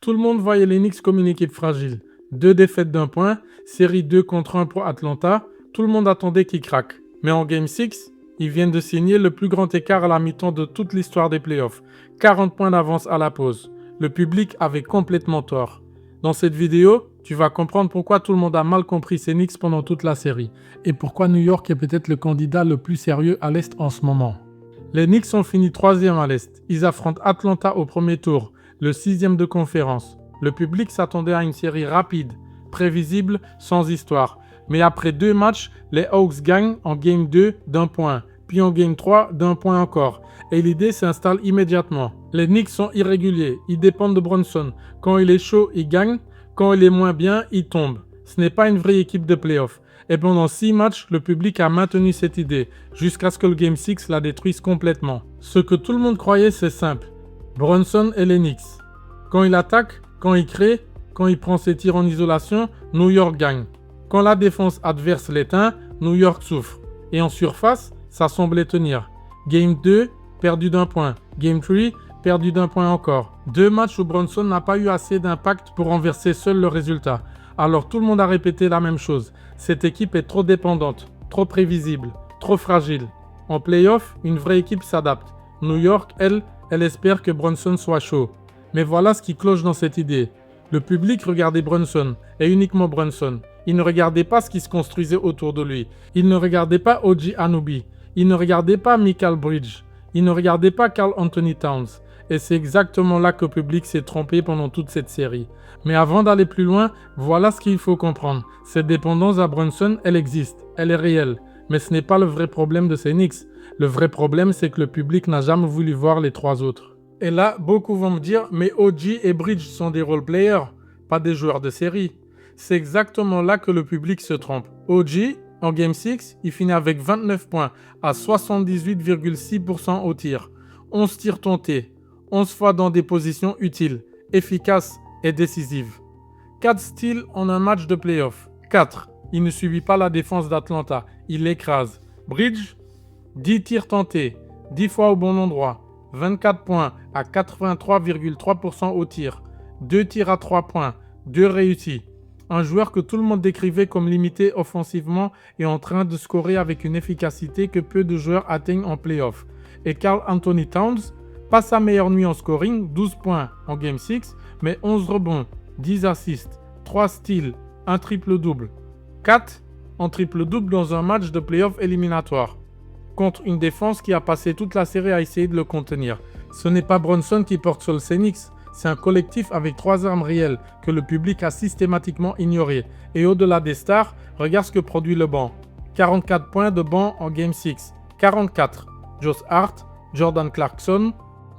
Tout le monde voyait les Knicks comme une équipe fragile. 2 défaites d'un point, série 2-1 pour Atlanta, tout le monde attendait qu'ils craquent. Mais en Game 6, ils viennent de signer le plus grand écart à la mi-temps de toute l'histoire des playoffs. 40 points d'avance à la pause. Le public avait complètement tort. Dans cette vidéo, tu vas comprendre pourquoi tout le monde a mal compris ces Knicks pendant toute la série et pourquoi New York est peut-être le candidat le plus sérieux à l'Est en ce moment. Les Knicks ont fini 3e à l'Est. Ils affrontent Atlanta au premier tour, le 6e de conférence. Le public s'attendait à une série rapide, prévisible, sans histoire. Mais après 2 matchs, les Hawks gagnent en Game 2 d'1 point, puis en Game 3 d'1 point encore. Et l'idée s'installe immédiatement. Les Knicks sont irréguliers, ils dépendent de Brunson. Quand il est chaud, il gagne. Quand il est moins bien, il tombe. Ce n'est pas une vraie équipe de playoff. Et pendant 6 matchs, le public a maintenu cette idée, jusqu'à ce que le Game 6 la détruise complètement. Ce que tout le monde croyait, c'est simple. Brunson et les Knicks. Quand il attaque, quand il crée, quand il prend ses tirs en isolation, New York gagne. Quand la défense adverse l'éteint, New York souffre. Et en surface, ça semblait tenir. Game 2, perdu d'1 point. Game 3, perdu d'1 point encore. 2 matchs où Brunson n'a pas eu assez d'impact pour renverser seul le résultat. Alors tout le monde a répété la même chose. Cette équipe est trop dépendante, trop prévisible, trop fragile. En playoff, une vraie équipe s'adapte. New York, elle espère que Brunson soit chaud. Mais voilà ce qui cloche dans cette idée. Le public regardait Brunson, et uniquement Brunson. Il ne regardait pas ce qui se construisait autour de lui. Il ne regardait pas OG Anunoby. Il ne regardait pas Mikal Bridges. Il ne regardait pas Karl Anthony Towns. Et c'est exactement là que le public s'est trompé pendant toute cette série. Mais avant d'aller plus loin, voilà ce qu'il faut comprendre. Cette dépendance à Brunson, elle existe, elle est réelle. Mais ce n'est pas le vrai problème de ces Knicks. Le vrai problème, c'est que le public n'a jamais voulu voir les 3 autres. Et là, beaucoup vont me dire, mais OG et Bridge sont des role players, pas des joueurs de série. C'est exactement là que le public se trompe. OG, en Game 6, il finit avec 29 points à 78,6% au tir. 11 tirs tentés, 11 fois dans des positions utiles, efficaces et décisives. 4 steals en un match de playoff. 4. Il ne subit pas la défense d'Atlanta, il l'écrase. Bridge, 10 tirs tentés, 10 fois au bon endroit. 24 points à 83,3% au tir. 2 tirs à 3 points, 2 réussis. Un joueur que tout le monde décrivait comme limité offensivement et en train de scorer avec une efficacité que peu de joueurs atteignent en playoff. Et Karl Anthony Towns, pas sa meilleure nuit en scoring, 12 points en Game 6, mais 11 rebonds, 10 assists, 3 steals, un triple-double. 4 en triple-double dans un match de playoff éliminatoire. Contre une défense qui a passé toute la série à essayer de le contenir. Ce n'est pas Brunson qui porte sur le Knicks, c'est un collectif avec 3 armes réelles que le public a systématiquement ignorées. Et au-delà des stars, regarde ce que produit le banc. 44 points de banc en Game 6. 44. Josh Hart, Jordan Clarkson,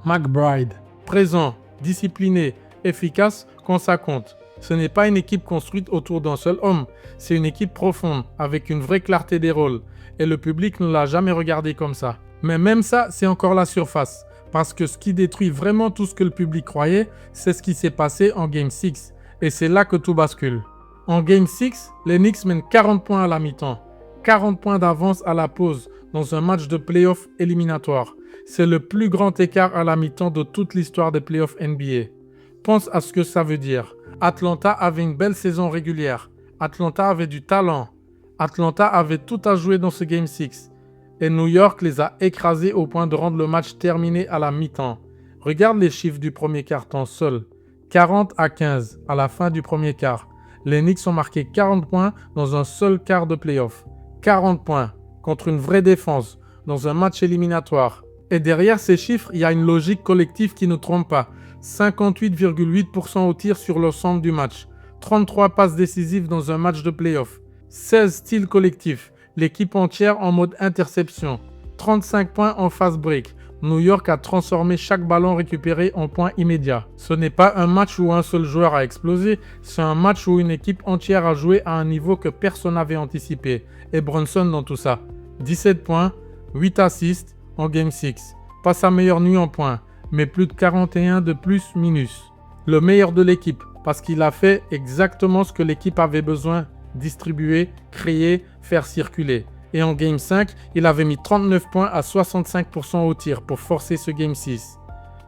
McBride. Présent, discipliné, efficace quand ça compte. Ce n'est pas une équipe construite autour d'un seul homme, c'est une équipe profonde, avec une vraie clarté des rôles. Et le public ne l'a jamais regardé comme ça. Mais même ça, c'est encore la surface. Parce que ce qui détruit vraiment tout ce que le public croyait, c'est ce qui s'est passé en Game 6. Et c'est là que tout bascule. En Game 6, les Knicks mènent 40 points à la mi-temps. 40 points d'avance à la pause dans un match de playoff éliminatoire. C'est le plus grand écart à la mi-temps de toute l'histoire des playoffs NBA. Pense à ce que ça veut dire. Atlanta avait une belle saison régulière. Atlanta avait du talent. Atlanta avait tout à jouer dans ce Game 6. Et New York les a écrasés au point de rendre le match terminé à la mi-temps. Regarde les chiffres du premier quart-temps seul. 40-15 à la fin du premier quart. Les Knicks ont marqué 40 points dans un seul quart de playoff. 40 points contre une vraie défense dans un match éliminatoire. Et derrière ces chiffres, il y a une logique collective qui ne trompe pas. 58,8% au tir sur l'ensemble du match. 33 passes décisives dans un match de playoff. 16 styles collectifs. L'équipe entière en mode interception. 35 points en fast break. New York a transformé chaque ballon récupéré en point immédiat. Ce n'est pas un match où un seul joueur a explosé, c'est un match où une équipe entière a joué à un niveau que personne n'avait anticipé. Et Brunson dans tout ça. 17 points, 8 assists en Game 6. Pas sa meilleure nuit en points, mais plus de 41 de plus minus. Le meilleur de l'équipe, parce qu'il a fait exactement ce que l'équipe avait besoin. Distribuer, créer, faire circuler. Et en Game 5, il avait mis 39 points à 65% au tir pour forcer ce Game 6.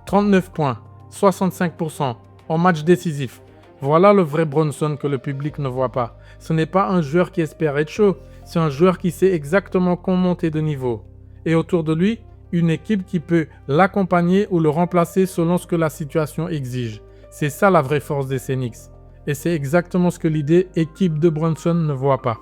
39 points, 65%, en match décisif. Voilà le vrai Brunson que le public ne voit pas. Ce n'est pas un joueur qui espère être chaud, c'est un joueur qui sait exactement comment monter de niveau. Et autour de lui, une équipe qui peut l'accompagner ou le remplacer selon ce que la situation exige. C'est ça la vraie force des Knicks. Et c'est exactement ce que l'idée équipe de Brunson ne voit pas.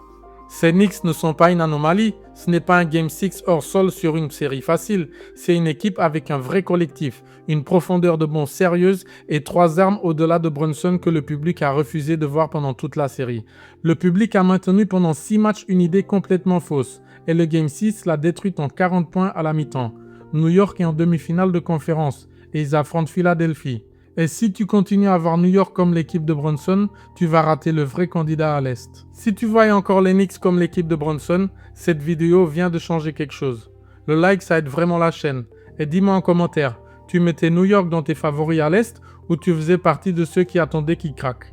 Ces Knicks ne sont pas une anomalie, ce n'est pas un Game 6 hors sol sur une série facile, c'est une équipe avec un vrai collectif, une profondeur de banc sérieuse et 3 armes au-delà de Brunson que le public a refusé de voir pendant toute la série. Le public a maintenu pendant 6 matchs une idée complètement fausse, et le Game 6 l'a détruite en 40 points à la mi-temps. New York est en demi-finale de conférence, et ils affrontent Philadelphie. Et si tu continues à voir New York comme l'équipe de Brunson, tu vas rater le vrai candidat à l'Est. Si tu voyais encore les Knicks comme l'équipe de Brunson, cette vidéo vient de changer quelque chose. Le like, ça aide vraiment la chaîne. Et dis-moi en commentaire, tu mettais New York dans tes favoris à l'Est ou tu faisais partie de ceux qui attendaient qu'ils craquent?